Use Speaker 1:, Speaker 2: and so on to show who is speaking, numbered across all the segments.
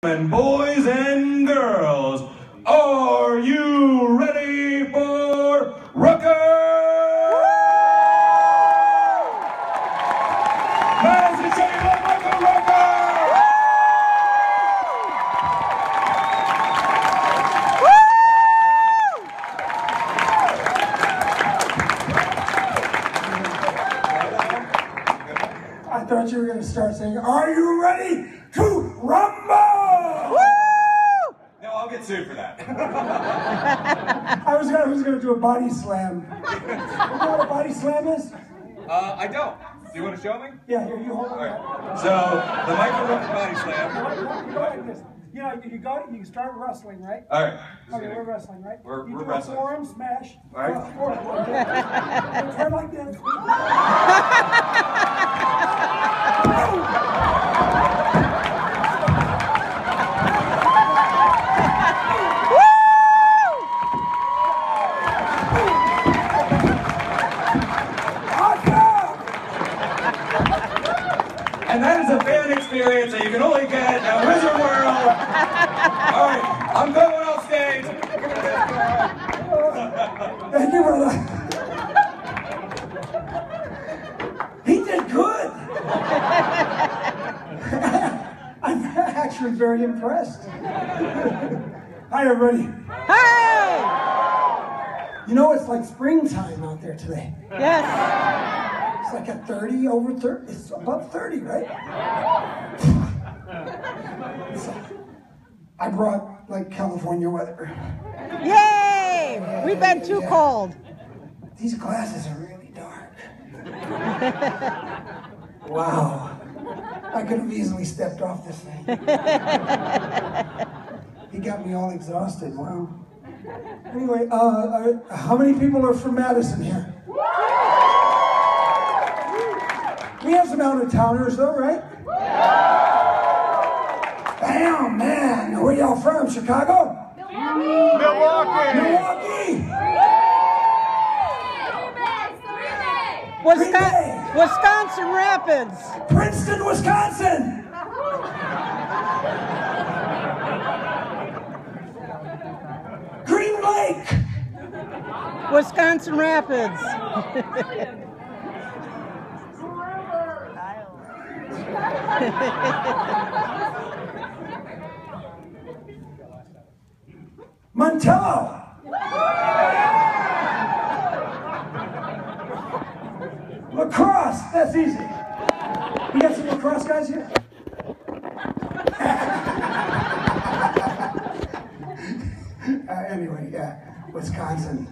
Speaker 1: And boys and girls, are you ready for Rooker? Madison, show you love Rooker, Rooker!
Speaker 2: I thought you were going to start saying, are you ready to rumble?
Speaker 1: I'll get sued for that.
Speaker 2: I was gonna do a body slam. You know what a body slam is?
Speaker 1: I don't. Do you want to show me?
Speaker 2: Yeah, here, you hold it.
Speaker 1: Right. So, the Michael Rooker body slam.
Speaker 2: You go like this. You know, you start wrestling, right?
Speaker 1: All right.
Speaker 2: Okay, we're wrestling, right?
Speaker 1: We're
Speaker 2: you do
Speaker 1: wrestling.
Speaker 2: A forearm smash.
Speaker 1: All right.
Speaker 2: Turn like this.
Speaker 1: And that is a fan experience that you can only get at Wizard World. All right, I'm going off stage.
Speaker 2: Thank you, brother. He did good. I'm actually very impressed. Hi, everybody.
Speaker 3: Hey!
Speaker 2: You know, it's like springtime out there today.
Speaker 3: Yes.
Speaker 2: It's like at 30, over 30. It's above 30, right? So, I brought like California weather.
Speaker 3: Yay! We've been too cold.
Speaker 2: These glasses are really dark. Wow. I could have easily stepped off this thing. He got me all exhausted. Wow. Anyway, how many people are from Madison here? We have some out-of-towners though, right? Bam, man. Where y'all from? Chicago?
Speaker 1: Milwaukee.
Speaker 2: Milwaukee.
Speaker 3: Wisconsin Rapids.
Speaker 2: Princeton, Wisconsin. Green Lake.
Speaker 3: Wisconsin Rapids.
Speaker 2: Montello. Lacrosse. That's easy. We got some lacrosse guys here? Anyway, yeah, Wisconsin.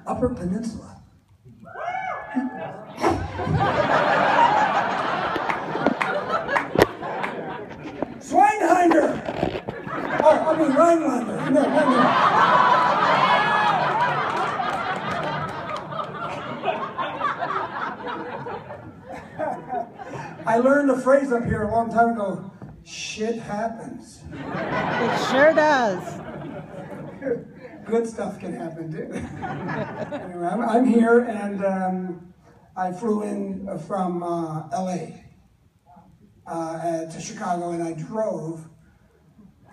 Speaker 2: Upper Peninsula. Schweinheimer. Oh, I mean Rhinelander. No. I learned a phrase up here a long time ago. Shit happens.
Speaker 3: It sure does.
Speaker 2: Good stuff can happen too. Anyway, I'm here and I flew in from LA to Chicago and I drove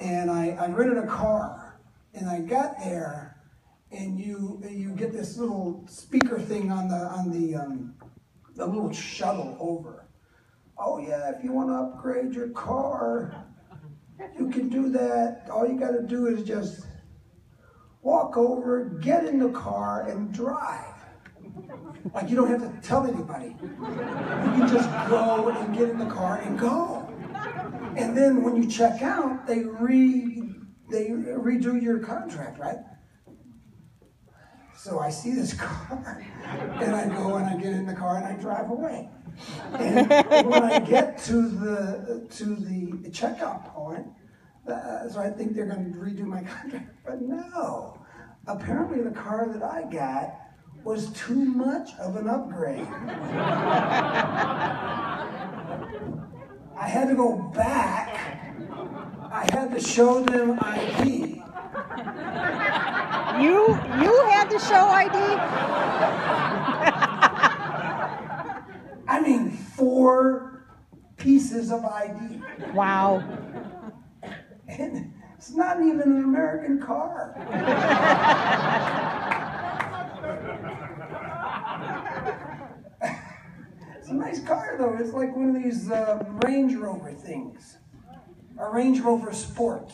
Speaker 2: and I rented a car and I got there and you get this little speaker thing on the little shuttle over. Oh yeah, if you want to upgrade your car, you can do that. All you got to do is just walk over, get in the car, and drive. Like you don't have to tell anybody. You can just go and get in the car and go. And then when you check out, they redo your contract, right? So I see this car, and I go and I get in the car and I drive away. And when I get to the checkout point, so I think they're going to redo my contract, but no. Apparently the car that I got was too much of an upgrade. I had to go back. I had to show them ID.
Speaker 3: You had to show ID?
Speaker 2: I mean, 4 pieces of ID.
Speaker 3: Wow.
Speaker 2: It's not even an American car. It's a nice car, though. It's like one of these Range Rover things. A Range Rover Sport.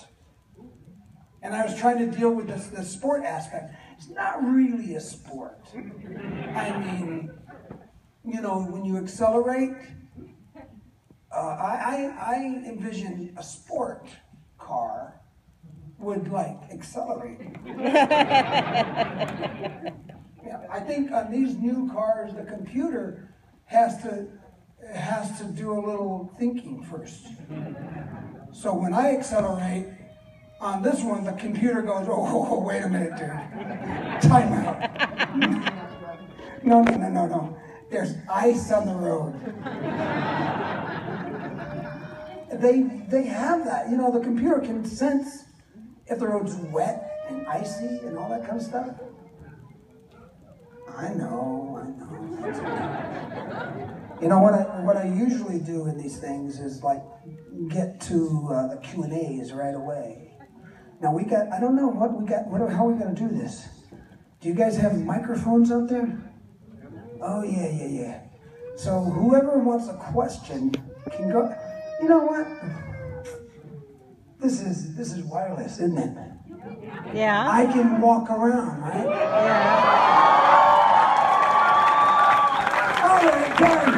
Speaker 2: And I was trying to deal with the sport aspect. It's not really a sport. I mean, you know, when you accelerate, I envision a sport car would like accelerate. Yeah, I think on these new cars, the computer has to do a little thinking first. So when I accelerate on this one, the computer goes, oh, wait a minute, dude. Time out. No. There's ice on the road. They have that. You know, the computer can sense if the road's wet and icy and all that kind of stuff. I know. You know, what I usually do in these things is like get to the Q&As right away. Now I don't know how are we gonna do this? Do you guys have microphones out there? Oh yeah. So whoever wants a question can go. You know what? This is wireless, isn't it?
Speaker 3: Yeah.
Speaker 2: I can walk around, right?
Speaker 3: Yeah.
Speaker 2: All right, done.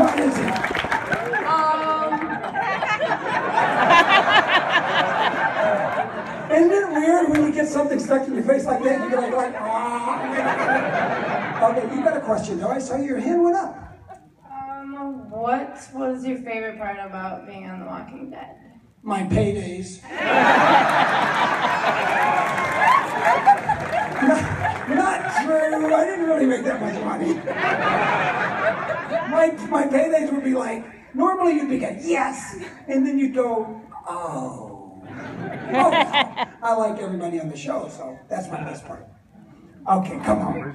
Speaker 2: What is it? Isn't it weird when you get something stuck in your face like that? You get like, ah. Okay, you got a question, though. I saw your hand went up.
Speaker 4: What was your favorite part about being on The Walking Dead?
Speaker 2: My paydays. Not true. I didn't really make that much money. My paydays would be like, normally you'd be like, yes, and then you'd go, oh. I like everybody on the show, so that's my best part. Okay, come on.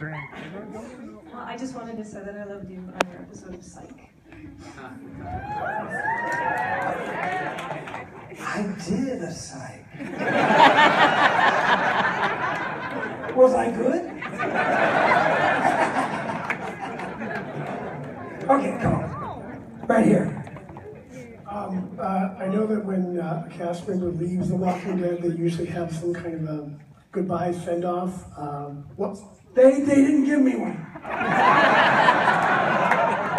Speaker 4: Well, I just wanted to say that I loved you on your episode of Psych.
Speaker 2: I did a Psych. Was I good? Okay, come on. Right here.
Speaker 5: I know that when a cast member leaves The Walking Dead, they usually have some kind of a goodbye send-off.
Speaker 2: They didn't give me one.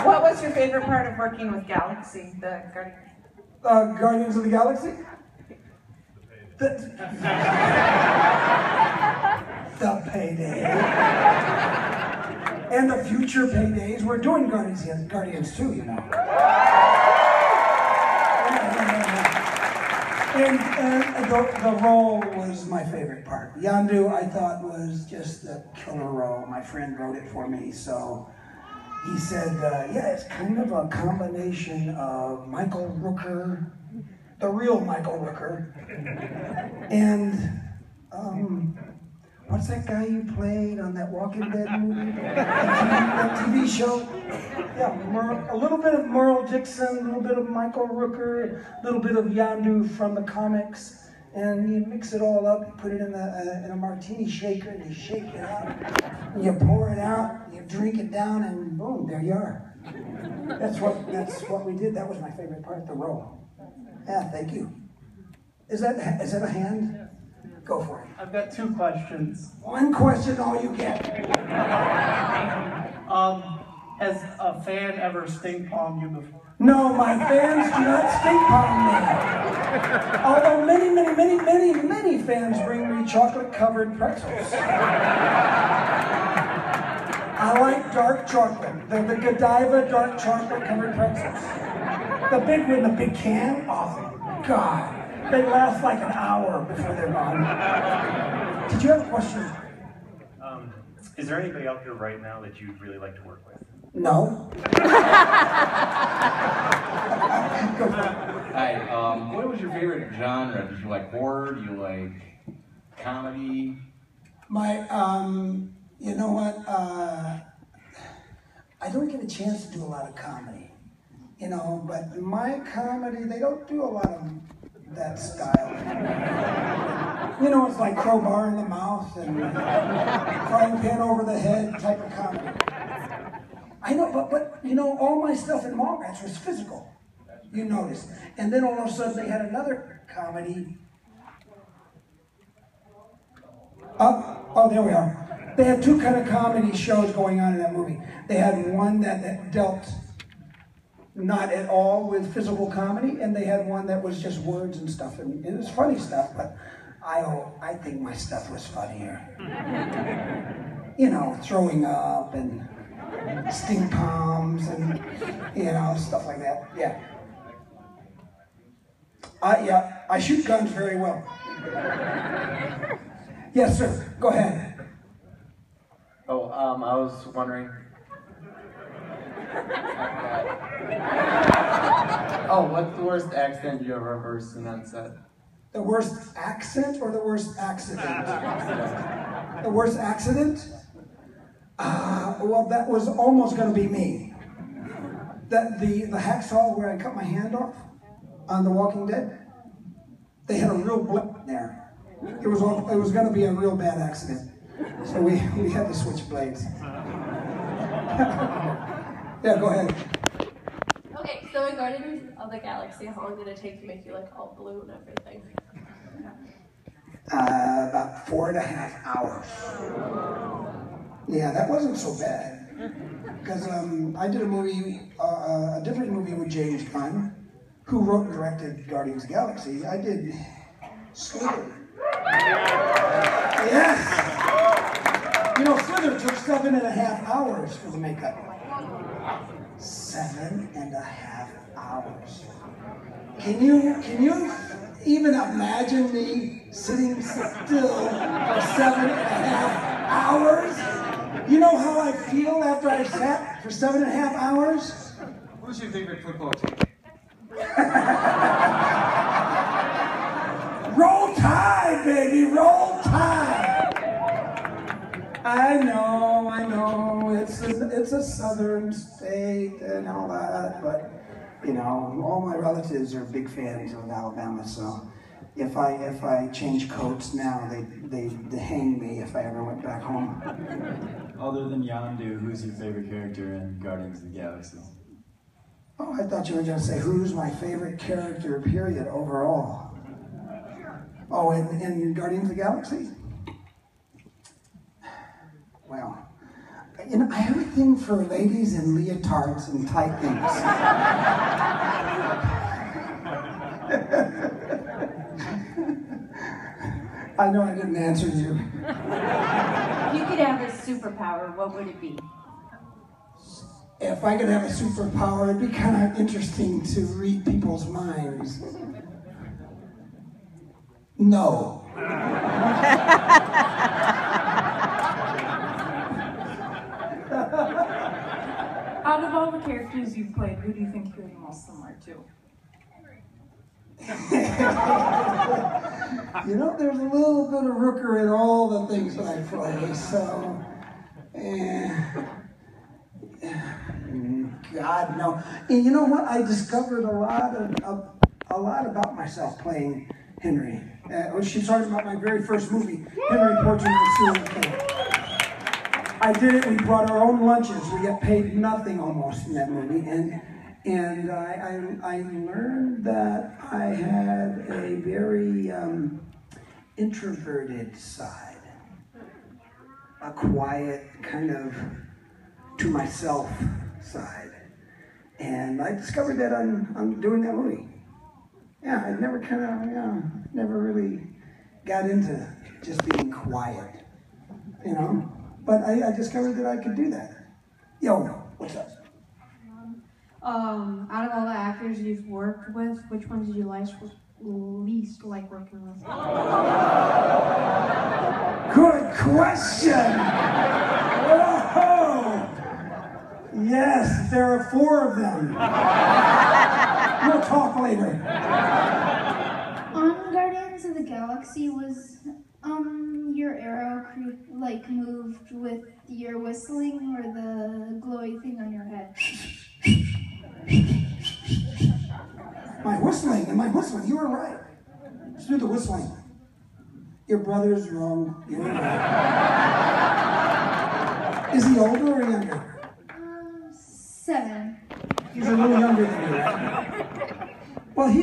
Speaker 6: What was your favorite part of working with Galaxy, the Guardians?
Speaker 2: Guardians of the Galaxy? The payday. And the future paydays. We're doing Guardians too, you know. And the role was my favorite part. Yondu, I thought, was just the killer role. My friend wrote it for me, so he said, yeah, it's kind of a combination of Michael Rooker, the real Michael Rooker, and what's that guy you played on that Walking Dead movie? That TV show? Yeah, a little bit of Merle Dixon, a little bit of Michael Rooker, a little bit of Yondu from the comics, and you mix it all up, you put it in a martini shaker, and you shake it up, and you pour it out, you drink it down, and boom, there you are. That's what we did. That was my favorite part, the role. Yeah, thank you. Is that a hand? Go for it.
Speaker 7: I've got two questions.
Speaker 2: One question, all you get.
Speaker 7: Has a fan ever stink palmed you before?
Speaker 2: No, my fans do not stink palm me. Although many fans bring me chocolate-covered pretzels. I like dark chocolate. The Godiva dark chocolate-covered pretzels. The big one, the big can. Oh, God. They last like an hour before they're gone. Did you have a question?
Speaker 8: Is there anybody out there right now that you'd really like to work with?
Speaker 2: No.
Speaker 9: Hi, what was your favorite genre? Did you like horror? Do you like comedy?
Speaker 2: You know what? I don't get a chance to do a lot of comedy. you know, but my comedy, they don't do a lot of that style. You know, it's like crowbar in the mouth and frying pan over the head type of comedy. I know, but you know, all my stuff in Mallrats was physical, you notice. And then all of a sudden they had another comedy. Oh, there we are. They had two kind of comedy shows going on in that movie. They had one that dealt not at all with physical comedy, and they had one that was just words and stuff, and it was funny stuff, but I think my stuff was funnier. You know, throwing up and sting palms and, you know, stuff like that, yeah. I shoot guns very well. Yes, sir, go ahead.
Speaker 10: Oh, I was wondering. Oh, what's the worst accent you ever heard seen on set?
Speaker 2: The worst accent or the worst accident? The worst accident? Well, that was almost going to be me. The hacksaw where I cut my hand off on The Walking Dead, they had a real blip there. It was going to be a real bad accident. So we had to switch blades. Yeah, go ahead.
Speaker 11: Okay, so in Guardians of the Galaxy, how long did it take to make you like all blue and everything?
Speaker 2: About 4.5 hours. Yeah, that wasn't so bad. Because I did a movie, a different movie with James Gunn, who wrote and directed Guardians of the Galaxy. I did Slither. Yes! You know, Slither took 7.5 hours for the makeup. 7.5 hours. Can you even imagine me sitting still for 7.5 hours? You know how I feel after I sat for 7.5 hours?
Speaker 10: Who's your favorite football team?
Speaker 2: Roll Tide, baby, Roll Tide. I know, it's a southern state and all that, but you know, all my relatives are big fans of Alabama, so if I change coats now, they'd hang me if I ever went back home.
Speaker 12: Other than Yondu, who's your favorite character in Guardians of the Galaxy?
Speaker 2: Oh, I thought you were going to say, who's my favorite character, period, overall? Oh, in Guardians of the Galaxy? Well, you know, I have a thing for ladies in leotards and tight things. I know I didn't answer you.
Speaker 6: If you could have a superpower, what would it be?
Speaker 2: If I could have a superpower, it'd be kind of interesting to read people's minds. No.
Speaker 6: Out of all the characters you've played, who do you think you're the most similar to?
Speaker 2: You know, there's a little bit of Rooker in all the things that I play, so... God, no. And you know what? I discovered a lot about myself playing Henry. She's talking about my very first movie, Henry Portrait of a Serial Killer. I did it. We brought our own lunches. We got paid nothing almost in that movie, and I learned that I had a very introverted side, a quiet kind of to myself side. And I discovered that on doing that movie. Yeah, I never never really got into just being quiet, you know? But I discovered that I could do that. Yo, what's up?
Speaker 13: Out of all the actors you've worked with, which ones did you least like working with?
Speaker 2: Good question! Whoa! Yes, there are 4 of them. We'll talk later.
Speaker 14: On Guardians of the Galaxy, was your arrow moved with your whistling or the glowy thing on your head?
Speaker 2: My whistling, am I whistling? You were right. Let's do the whistling. Your brother's wrong. You were right. Is he older or younger?
Speaker 14: 7.
Speaker 2: He's a little younger than you, right? Well, he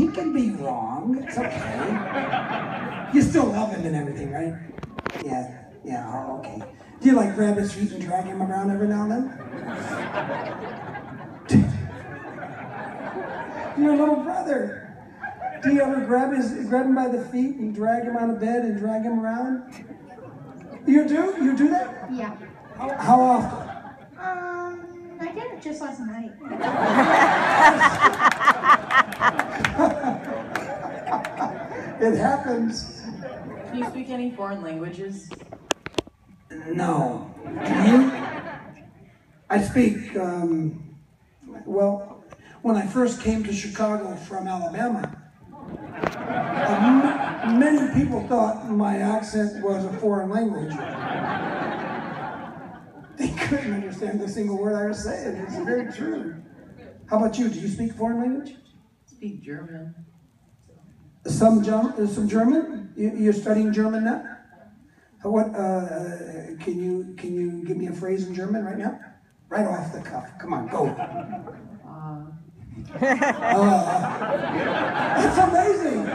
Speaker 2: can be wrong. It's okay. You still love him and everything, right? Yeah, oh, okay. Do you like grab his feet and drag him around every now and then? Your little brother. Do you ever grab him by the feet and drag him on the bed and drag him around? You do? You do that?
Speaker 14: Yeah.
Speaker 2: How often?
Speaker 14: I did it just last night.
Speaker 2: It happens.
Speaker 15: Can you speak any foreign languages?
Speaker 2: No. Can you? I speak, well, when I first came to Chicago from Alabama, many people thought my accent was a foreign language. They couldn't understand a single word I was saying. It's very true. How about you? Do you speak foreign language?
Speaker 15: Speak German.
Speaker 2: Some German? You're studying German now? What? Can you give me a phrase in German right now? Right off the cuff. Come on, go. That's amazing.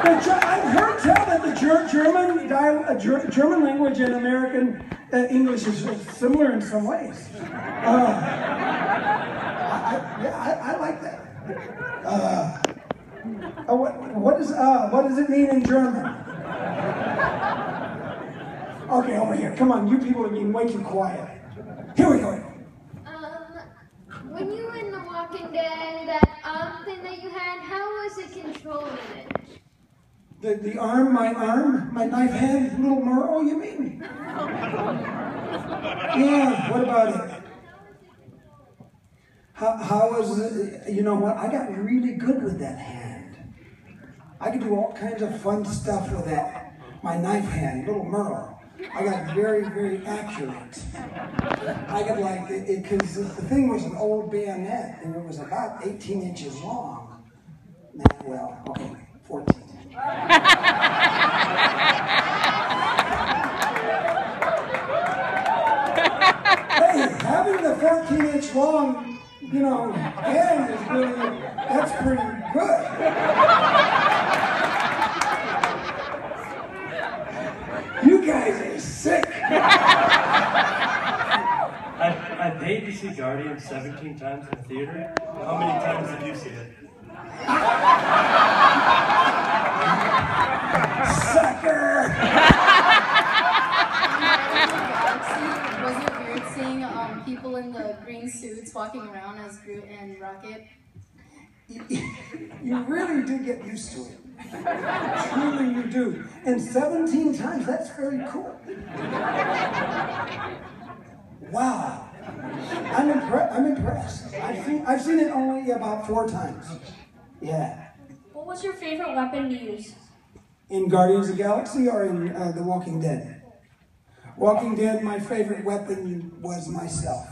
Speaker 2: I've heard tell that the German language and American English is similar in some ways. I like that. What does it mean in German? Okay, over here. Come on, you people are being way too quiet. Here we go.
Speaker 16: When you were in The Walking Dead, that arm thing that you had, how was it controlling it?
Speaker 2: The arm, my knife hand, little Merle, you mean? Yeah, what about it? How was it? You know what? I got really good with that hand. I could do all kinds of fun stuff with that. My knife hand, little Merle. I got very, very accurate. I got like it because the thing was an old bayonet and it was about 18 inches long. Well, okay, 14. Hey, having the 14-inch long, hand is really, that's pretty good. You guys are sick.
Speaker 17: I paid to see Guardians 17 times in the theater. How many times did you see it?
Speaker 2: Sucker!
Speaker 11: Was it weird seeing people in the green suits walking around as Groot and Rocket?
Speaker 2: You really do get used to it. Truly you do. And 17 times, that's very cool. Wow. I'm impressed. I've seen it only about 4 times. Yeah.
Speaker 18: What was your favorite weapon to use?
Speaker 2: In Guardians of the Galaxy or in The Walking Dead? Walking Dead, my favorite weapon was myself.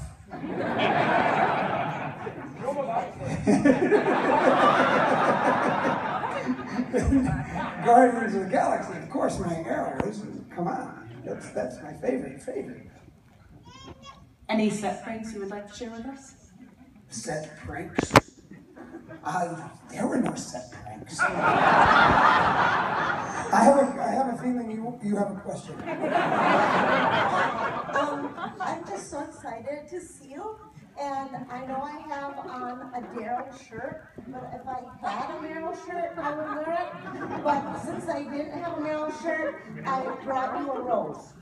Speaker 2: Guardians of the Galaxy, of course, my arrows. Come on, that's my favorite.
Speaker 15: Any set pranks you would like to share with us?
Speaker 2: Set pranks? There were no set pranks. I have a feeling you have a question.
Speaker 19: I'm just so excited to see you. And I know I have on a Daryl shirt, but if I had a Meryl shirt, I would wear it. But since I didn't have a Meryl shirt, I brought you a rose.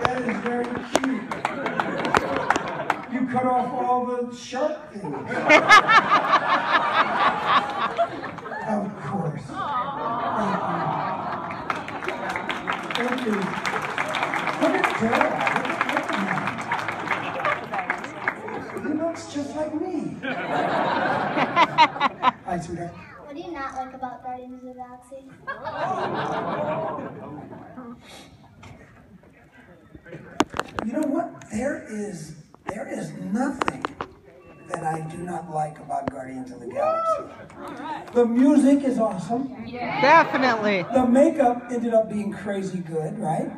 Speaker 2: That is very cute. You cut off all the sharp things. Of course. Thank you. Look at Daryl. Look at him. He looks just like me. Hi, sweetheart.
Speaker 14: What do you not like about Guardians of the Galaxy?
Speaker 2: You know what? there is nothing that I do not like about Guardians of the Galaxy. The music is awesome.
Speaker 3: Yeah. Definitely.
Speaker 2: The makeup ended up being crazy good, right?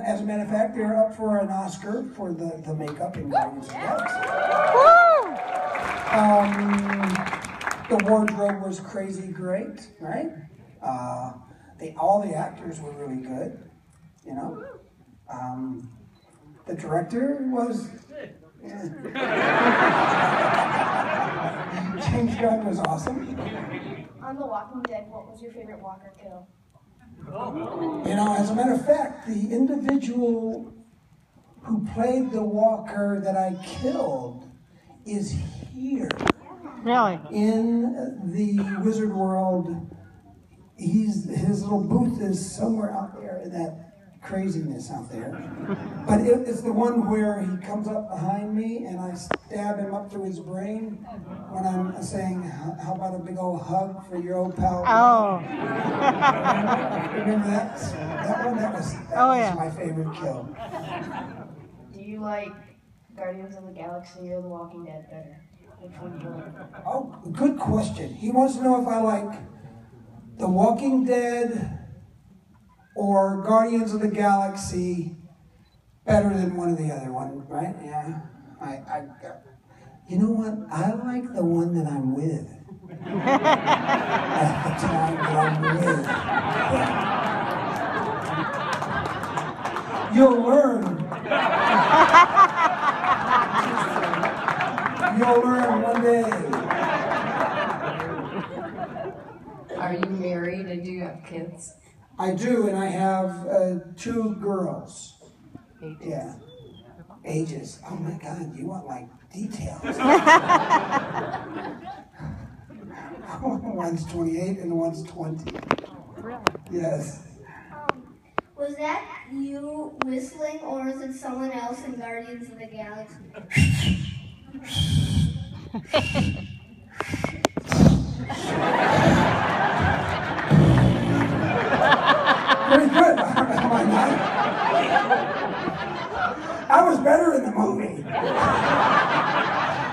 Speaker 2: As a matter of fact, they're up for an Oscar for the makeup in Guardians of the Galaxy. The wardrobe was crazy great, right? All the actors were really good, you know. The director was... James Gunn was awesome.
Speaker 18: On The Walking Dead, what was your favorite Walker kill?
Speaker 2: You know, as a matter of fact, the individual who played the Walker that I killed is here.
Speaker 3: Really?
Speaker 2: In the Wizard World. His little booth is somewhere out there in that craziness out there. But it's the one where he comes up behind me and I stab him up through his brain when I'm saying, how about a big old hug for your old pal?
Speaker 3: Oh.
Speaker 2: Remember that? That one? That was my favorite kill.
Speaker 4: Do you like Guardians of the Galaxy or The Walking Dead better? Which one do you like?
Speaker 2: Oh, good question. He wants to know if I like The Walking Dead or Guardians of the Galaxy better than one of the other one, right? Yeah. You know what? I like the one that I'm with. At the time that I'm with. You'll learn. You'll learn one day.
Speaker 15: Are you married and do you have kids?
Speaker 2: I do, and I have 2 girls. Ages. Yeah. Ages. Oh my God, you want like details. One's 28 and one's 20.
Speaker 3: Really?
Speaker 2: Yes.
Speaker 14: Was that you whistling, or is it someone else in Guardians of the Galaxy?
Speaker 2: Pretty good, am I not? I was better in the movie.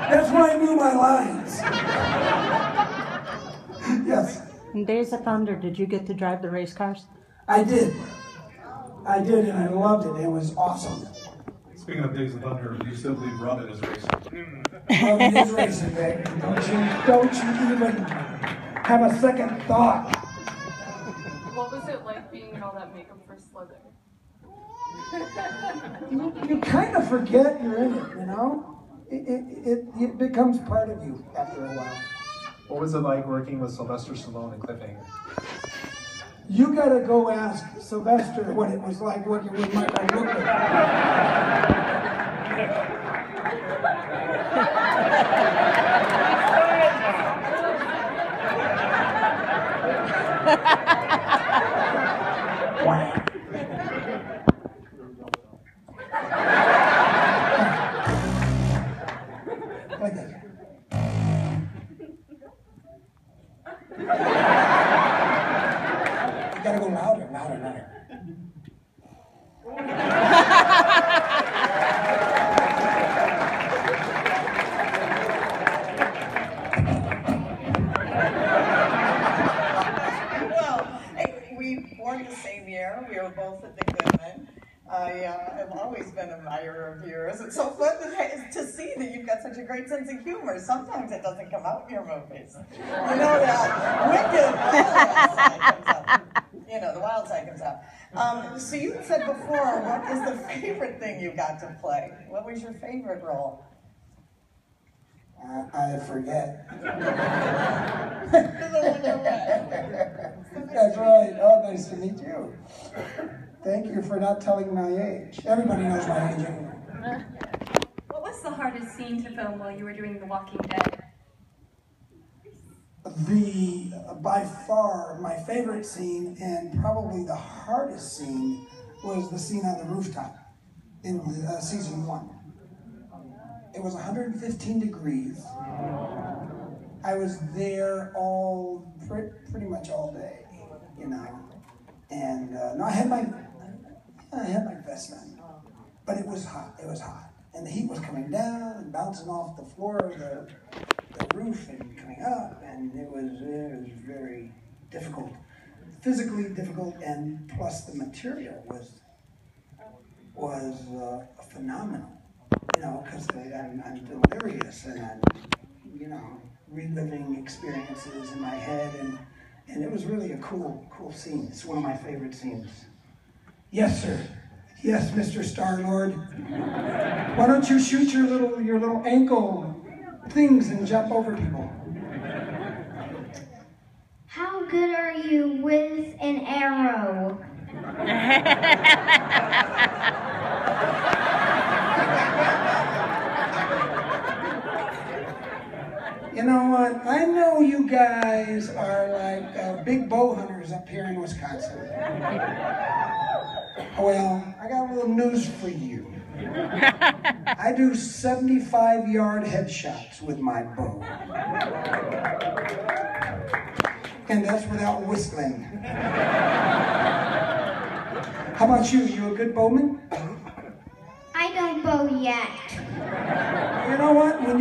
Speaker 2: That's why I knew my lines. Yes.
Speaker 3: In Days of Thunder, did you get to drive the race cars?
Speaker 2: I did. I did, and I loved it. It was awesome.
Speaker 20: Speaking of Days of Thunder, you still believe Robin is racing?
Speaker 2: Robin is racing, baby. Don't you even have a second thought.
Speaker 6: What was it like being in all that makeup for Slither?
Speaker 2: You kind of forget you're in it, you know? It becomes part of you after a while.
Speaker 20: What was it like working with Sylvester Stallone and Cliffhanger?
Speaker 2: You gotta go ask Sylvester what it was like working with Michael Rooker. Like that. You gotta go louder, louder, louder.
Speaker 19: Well, we born the same year. We were both at the Goodman. I have always been an admirer of yours. It's so fun to see that you've got such a great sense of humor. Sometimes it doesn't come out in your movies. You know, that wicked wild side comes out. You know, the wild side comes out. So you said before, what is the favorite thing you got to play? What was your favorite role?
Speaker 2: I forget. That's right. Oh, nice to meet you. Thank you for not telling my age. Everybody knows my age anyway.
Speaker 18: What was the hardest scene to film while you were doing The Walking Dead?
Speaker 2: By far, my favorite scene, and probably the hardest scene, was the scene on the rooftop in season 1. It was 115 degrees. I was there pretty much all day, you know. And no, I had my vest on. but it was hot. It was hot. And the heat was coming down and bouncing off the floor of the roof and coming up, and it was very difficult, physically difficult, and plus the material was phenomenal, you know, because I'm delirious and I'm, you know, reliving experiences in my head, and it was really a cool scene. It's one of my favorite scenes. Yes, sir. Yes, Mr. Star-Lord. Why don't you shoot your little ankle things and jump over people?
Speaker 14: How good are you with an arrow?
Speaker 2: You know what? I know you guys are like big bow hunters up here in Wisconsin. Well, I got a little news for you. I do 75-yard headshots with my bow. And that's without whistling. How about you? You a good bowman?
Speaker 14: I don't bow yet.
Speaker 2: You know what? When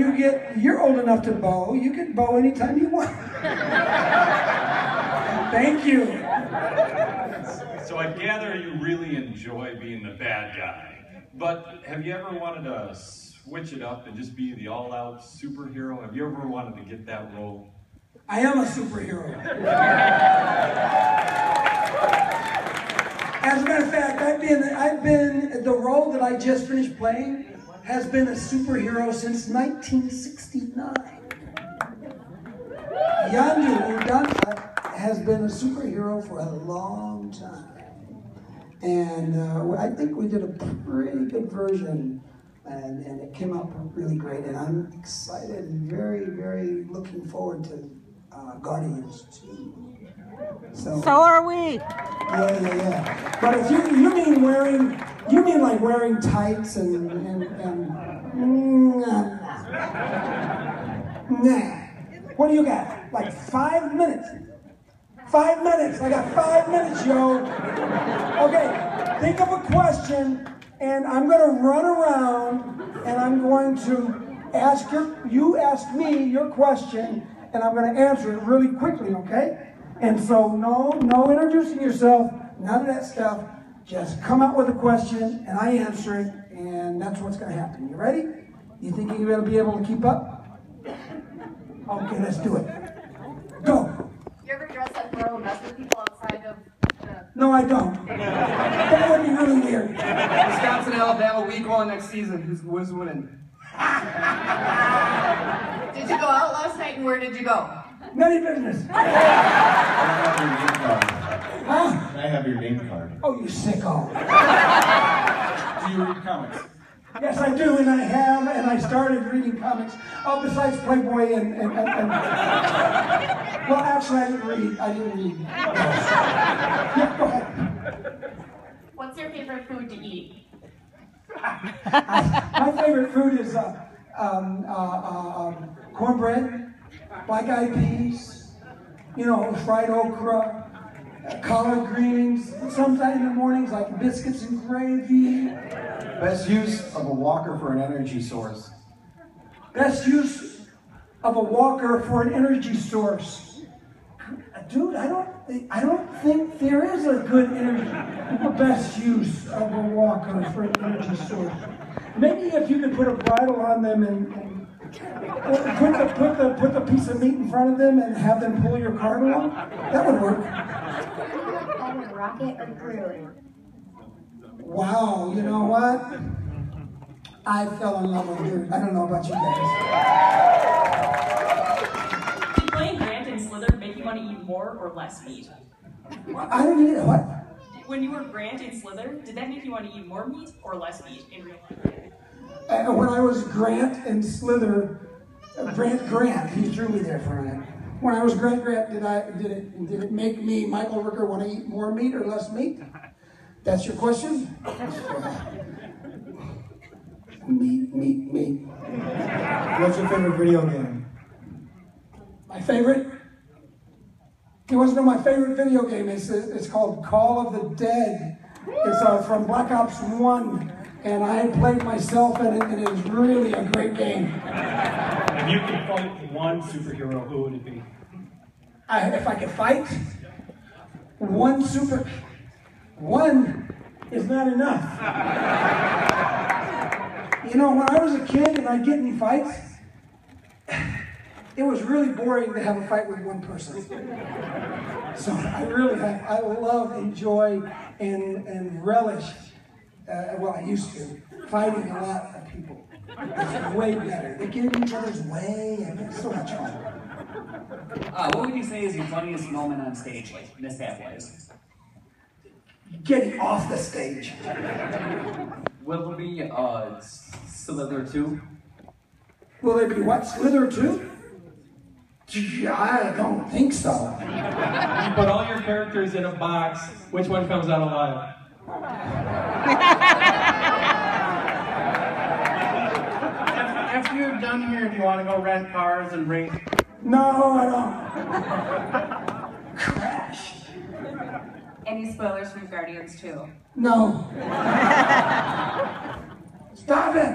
Speaker 2: you're old enough to bow, you can bow anytime you want. Thank you.
Speaker 21: So I gather you really enjoy being the bad guy. But have you ever wanted to switch it up and just be the all-out superhero? Have you ever wanted to get that role?
Speaker 2: I am a superhero. As a matter of fact, I've been the role that I just finished playing has been a superhero since 1969. Yandu has been a superhero for a long time. And I think we did a pretty good version, and it came out really great. And I'm excited and very, very looking forward to Guardians 2.
Speaker 3: So are we.
Speaker 2: Yeah. But if you mean like wearing tights and nah. What do you got? Like 5 minutes? 5 minutes. I got 5 minutes, yo. Okay, think of a question, and I'm going to run around, and I'm going to you ask me your question, and I'm going to answer it really quickly, okay? And so no introducing yourself, none of that stuff. Just come out with a question, and I answer it, and that's what's going to happen. You ready? You think you're going to be able to keep up? Okay, let's do it. Go.
Speaker 18: You ever dress up girl and mess with people outside of the...
Speaker 2: No, I don't. That would be really weird.
Speaker 10: Wisconsin, Alabama, week 1 next season. Who's winning?
Speaker 18: Did you go out last night, and where did you go?
Speaker 2: None of your business.
Speaker 9: Can I have your name card?
Speaker 2: Oh, you sicko.
Speaker 9: Do you read comics?
Speaker 2: Yes, I do, and I have, and I started reading comics. Oh, besides Playboy and well, actually, I didn't read. Yeah, go ahead.
Speaker 18: What's your favorite food to eat?
Speaker 2: My favorite food is cornbread, black-eyed peas, fried okra, collard greens, sometimes in the mornings like biscuits and gravy.
Speaker 20: Best use of a walker for an energy source.
Speaker 2: Best use of a walker for an energy source. Dude, I don't think there is a good best use of a walker for an energy source. Maybe if you could put a bridle on them and put the piece of meat in front of them and have them pull your cart along, that would work.
Speaker 14: Rocket or Groot?
Speaker 2: Wow, you know what? I fell in love with Groot. I don't know about you guys.
Speaker 18: Did playing Grant and Slither make you want to eat more or less meat?
Speaker 2: I don't eat it. What?
Speaker 18: When you were Grant and Slither, did that make you want to eat more meat or less meat in real life?
Speaker 2: When I was Grant and Slither, Grant, he threw me there for a minute. When I was Grant, did it make me, Michael Rooker, want to eat more meat or less meat? That's your question? Meat.
Speaker 20: What's your favorite video game?
Speaker 2: My favorite? You want to know my favorite video game? It's called Call of the Dead. It's from Black Ops 1. And I played myself in it, and it was really a great game.
Speaker 17: If you could fight one superhero, who would it be?
Speaker 2: If I could fight, one is not enough. You know, when I was a kid and I'd get in fights, it was really boring to have a fight with one person. So I love, enjoy, and relish, well, I used to, fighting a lot of people. It's way better. They get in each other's way, and it's so much fun.
Speaker 1: What would you say is your funniest moment on stage, like mishap-wise?
Speaker 2: Getting off the stage.
Speaker 1: Will there be Slither 2?
Speaker 2: Will there be what? Slither 2? I don't think so.
Speaker 17: You put all your characters in a box, which one comes out alive?
Speaker 7: After you're done here, do you want to go rent cars and race?
Speaker 2: No, I don't. Crash.
Speaker 18: Any spoilers from Guardians 2?
Speaker 2: No. Stop it.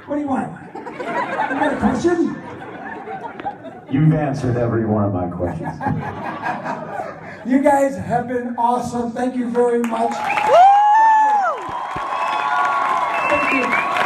Speaker 2: What do you want? You got a question?
Speaker 20: You've answered every one of my questions.
Speaker 2: You guys have been awesome. Thank you very much. Thank you.